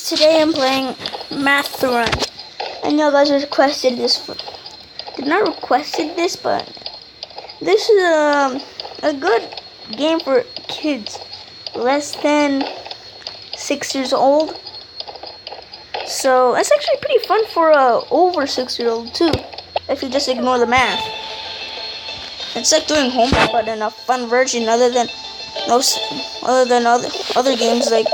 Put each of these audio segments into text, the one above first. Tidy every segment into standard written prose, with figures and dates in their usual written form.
Today I'm playing Math Run. I know guys requested this. Did not requested this, but this is a good game for kids less than 6 years old. So it's actually pretty fun for a over 6-year-old too, if you just ignore the math. It's like doing homework, but in a fun version, other than other games like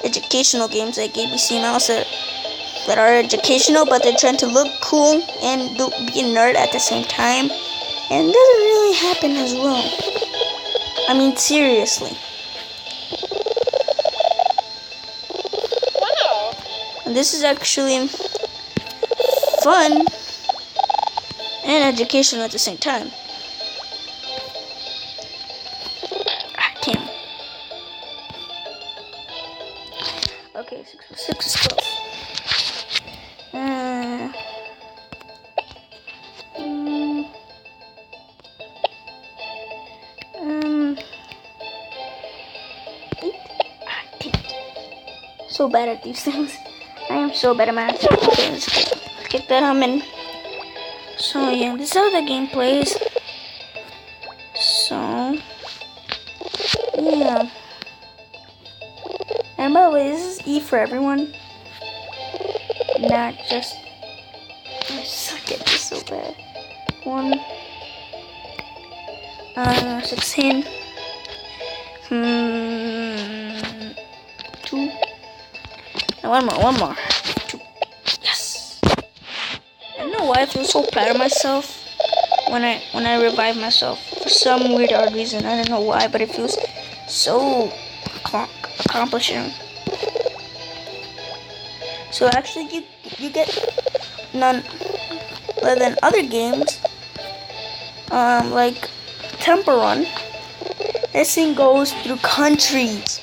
educational games like ABC Mouse that are educational, but they're trying to look cool and be a nerd at the same time, and it doesn't really happen as well. I mean, seriously. Wow. And this is actually fun and educational at the same time. Damn. Okay, 6 plus 6 is 12. So bad at these things. I am so bad at math. Okay, let's get that humming. So yeah, this is how the game plays. So yeah. And by the way, this is E for everyone. Not just I suck at this so bad. 16. 2. And one more. 2. Yes. I don't know why I feel so proud of myself when I revive myself for some weird odd reason. I don't know why, but it feels so accomplishing. So actually, you get none other than other games, like Temple Run. This thing goes through countries,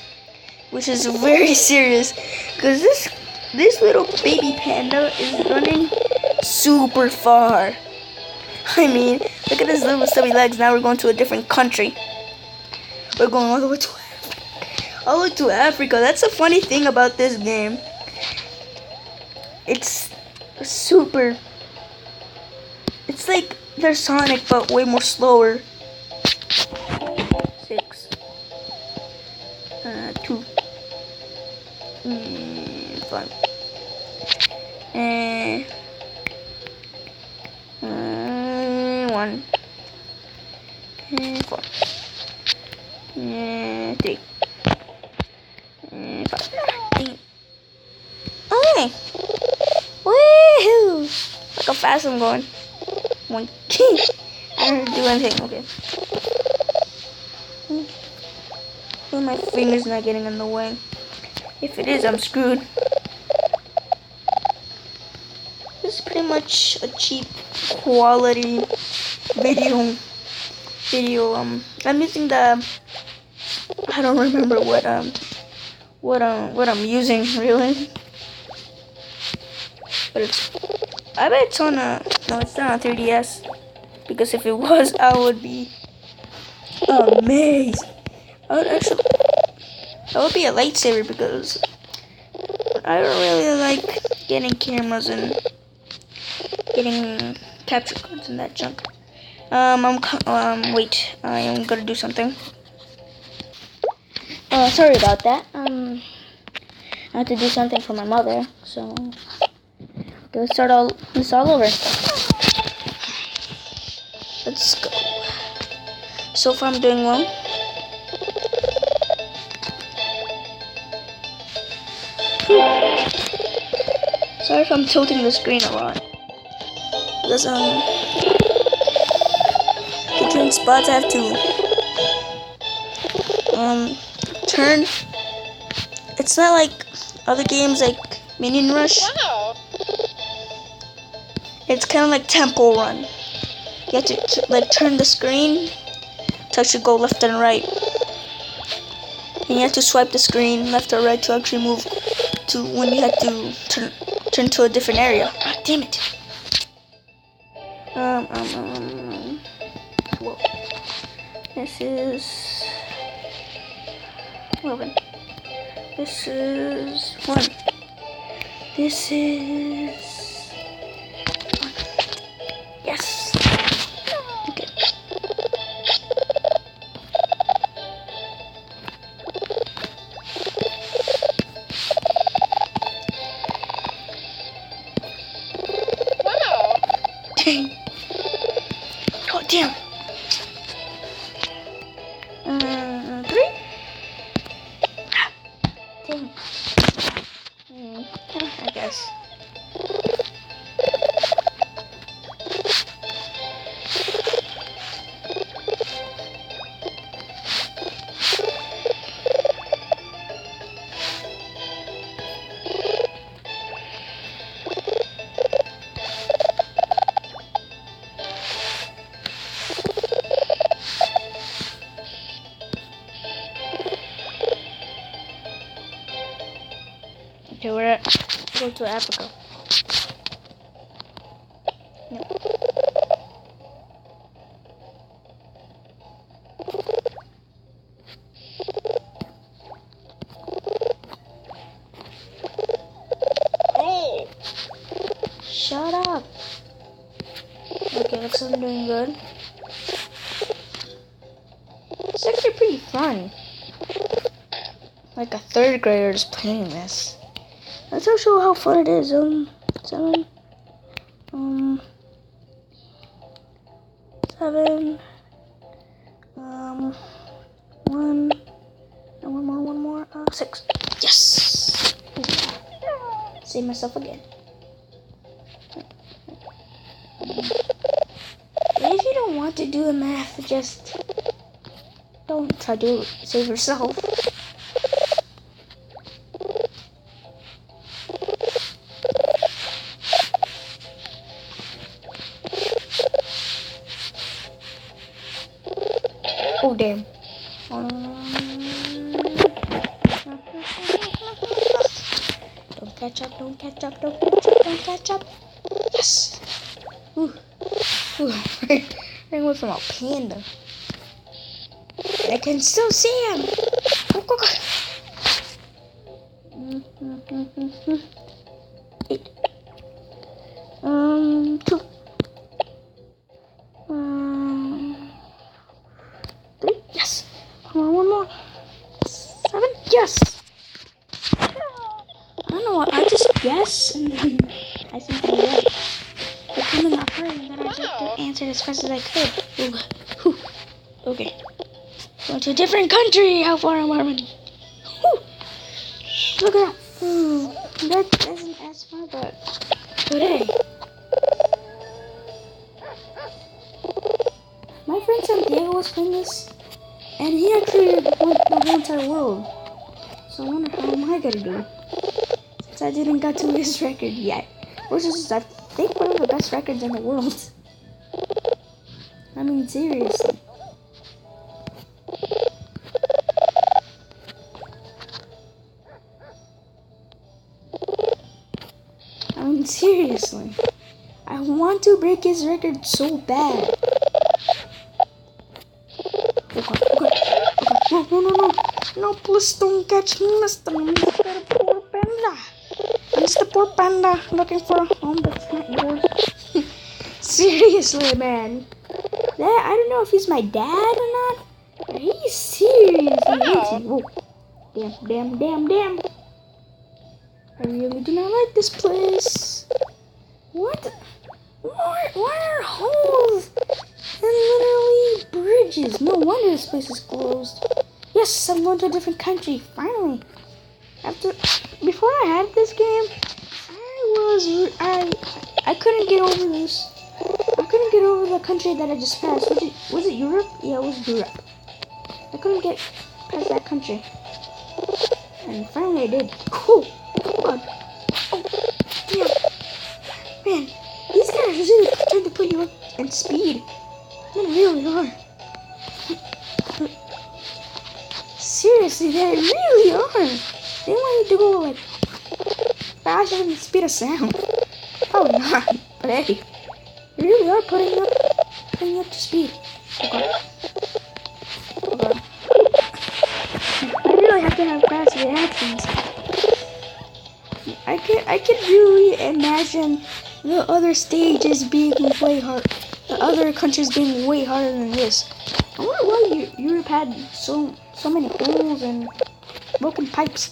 which is very serious, because this little baby panda is running super far. I mean, look at his little stubby legs. Now we're going to a different country. We're going all the way to Africa. That's a funny thing about this game. It's super. It's like they're Sonic, but way more slower. 6. 2. 5. And 1. And 4. And 3. And 5. Okay. Woohoo! Look how fast I'm going. I don't do anything. Okay. Well, my finger's not getting in the way. If it is, I'm screwed. This is pretty much a cheap quality video. I'm using the. I don't remember what I'm using really. But I bet it's on no, it's not on 3DS. Because if it was, I would be amazed. That would be a lightsaber, because I don't really like getting cameras and getting capture cards and that junk. Wait, I am gonna do something. Sorry about that. I have to do something for my mother, so let's start this all over. Let's go. So far I'm doing well. Sorry if I'm tilting the screen a lot. Because between spots I have to turn. It's not like other games like Minion Rush. Wow. It's kind of like Temple Run. You have to like turn the screen to actually go left and right. And you have to swipe the screen left or right to actually move to when you have to turn to a different area. Ah, damn it. Whoa. This is 11. This is 1. This is 1. Yes. Okay. Wow. Dang. Oh damn. 3. Dang. I guess. Okay, we're at go to Africa. No. Cool. Shut up. Okay, looks like I'm doing good. It's actually pretty fun. Like a 3rd grader is playing this. Let's also show how fun it is. 7. 7. 1. And one more. 6. Yes. Save myself again. If you don't want to do the math, just don't try to save yourself. Oh damn. Don't catch up, don't catch up, don't catch up, don't catch up. Yes! Ooh. Ooh. I went from a panda. I can still see him! Go, go, go. 8. 2. 3. Yes! Come on, one more. 7. Yes! I don't know what, I just guess and then I simply right. But coming up hard and then I just answered as fast as I could. Ooh. Whew. Okay. Going to a different country! How far am I running? Whew. Look at that. That isn't as far, but hey. My friend Santiago was playing this, and he actually went the whole entire world. So I wonder how am I gonna do? Since I didn't get to his record yet. Which is, I think, one of the best records in the world. I mean, seriously. Seriously. I want to break his record so bad. Oh god, oh god, oh god, no. No, please don't catch me, Mr. Poor Panda. Mr. Poor Panda looking for a home that's not yours. Seriously, man. That, I don't know if he's my dad or not. But he's seriously hates me. Whoa. Damn. I really do not like this place. What? Why are holes and literally bridges? No wonder this place is closed. Yes, I'm going to a different country. Finally. Before I had this game, I couldn't get over this. I couldn't get over the country that I just passed. Was it Europe? Yeah, it was Europe. I couldn't get past that country. And finally I did. Cool. Oh god. Oh, damn. Man, these guys really trying to put you up in speed. They really are. Seriously, they really are. They want you to go like faster than the speed of sound. Probably not, but hey, they really are putting you up to speed. Oh god. I really have to have fast reactions. I can really imagine the other stages being way hard. The other countries being way harder than this. I wonder why Europe had so many holes and broken pipes.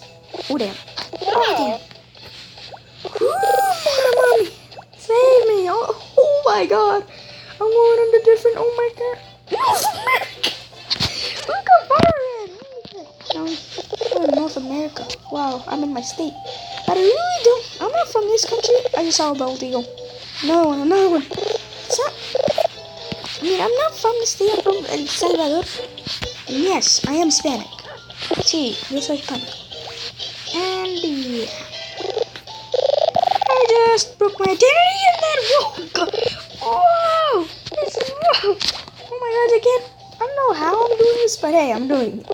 Oh damn! Oh damn! Mommy, save me! Oh my God! I'm going into different. Oh my God! Look how far I'm in North America. Wow, I'm in my state. But I really don't. I'm not from this country. I just saw a bald eagle. No, another one. It's not. I mean, I'm not from the state. I'm from El Salvador. And yes, I am Hispanic. Sí, yo soy hispanic. And yeah. I just broke my identity and then whoa, God. Whoa! This is whoa! Oh my God! I don't know how I'm doing this, but hey, I'm doing it.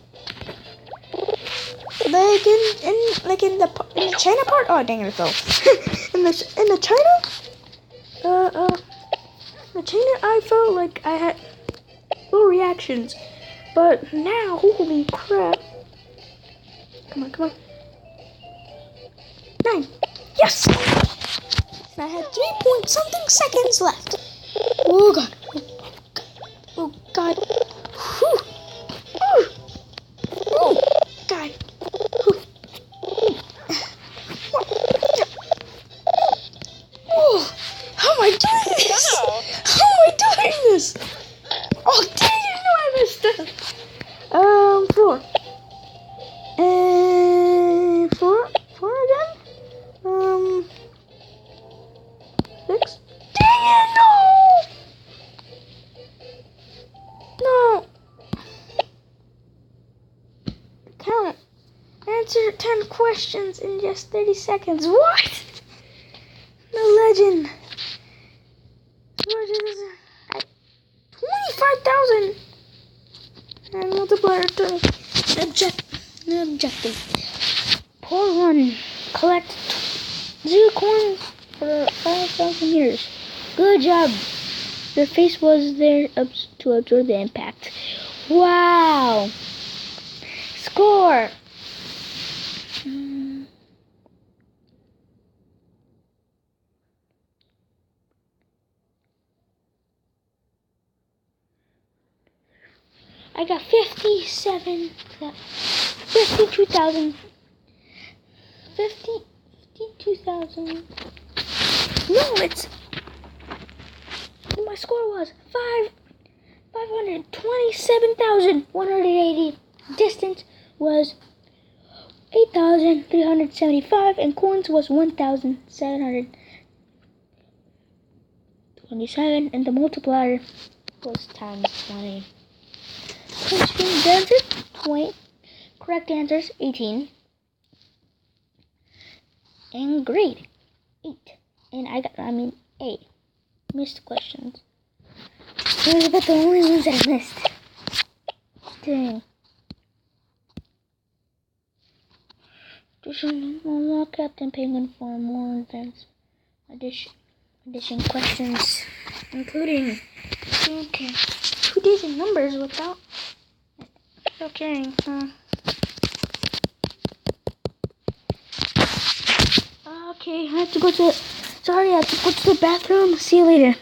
Like in the China part. Oh dang it! I fell. in the China. The China, I felt like I had low reactions, but now, holy crap! Come on! 9. Yes! And I had 3-point-something seconds left. Oh God! Oh God! Whew. Oh God! Oh, how am I doing this? How am I doing this? Oh dang it! No, I messed up. 4. And 4 again. 6. Dang it! No. Count. Answer 10 questions in just 30 seconds. What? The legend. 25,000 and multiplier to objective. Pour 1. Collect 0 coins for 5,000 meters. Good job. Your face was there to absorb the impact. Wow. Score. I got 52,000. 52,000. No, my score was 527,180. Distance was 8,375, and coins was 1,727, and the multiplier was times 20. The answer 20. Correct answers 18. And grade 8. And I got A. Missed questions. Those are about the only ones that I missed. Dang. More Captain Penguin for more events. Addition questions, including 2 digit numbers without. Okay. Okay, I have to go to the bathroom. See you later.